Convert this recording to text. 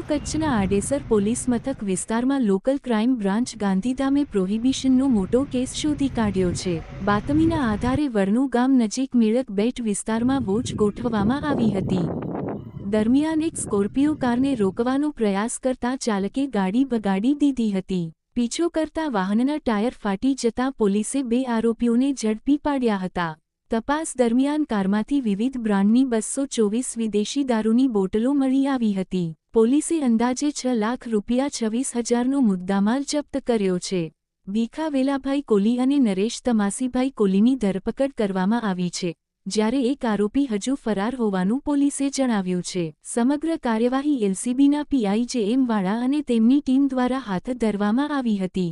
કચ્છના આડેસર પોલીસ મથક વિસ્તારમાં લોકલ ક્રાઇમ બ્રાન્ચ ગાંધીધામે પ્રોહિબિશનનો મોટો કેસ શોધી કાઢ્યો છે। બાતમીના આધારે વરણુ ગામ નજીક મેળક બેટ વિસ્તારમાં વોચ ગોઠવવામાં આવી હતી। દરમિયાન એક સ્કોર્પિયો કારને રોકવાનો પ્રયાસ કરતા ચાલકે ગાડી બગાડી દીધી હતી। પીછો કરતા વાહનના ટાયર ફાટી જતા પોલીસે 2 આરોપીઓને ઝડપી પાડ્યા હતા। તપાસ દરમિયાન કારમાંથી વિવિધ બ્રાન્ડની 224 વિદેશી દારૂની બોટલો મળી આવી હતી। પોલીસે અંદાજે 6 લાખ રૂપિયા 26,000નો મુદ્દામાલ જપ્ત કર્યો છે। ભીખા વેલાભાઈ કોલી અને નરેશ તમાસીભાઈ કોલીની ધરપકડ કરવામાં આવી છે, જ્યારે એક આરોપી હજુ ફરાર હોવાનું પોલીસે જણાવ્યું છે। સમગ્ર કાર્યવાહી એલસીબીના પીઆઈ જે એમ વાળા અને તેમની ટીમ દ્વારા હાથ ધરવામાં આવી હતી।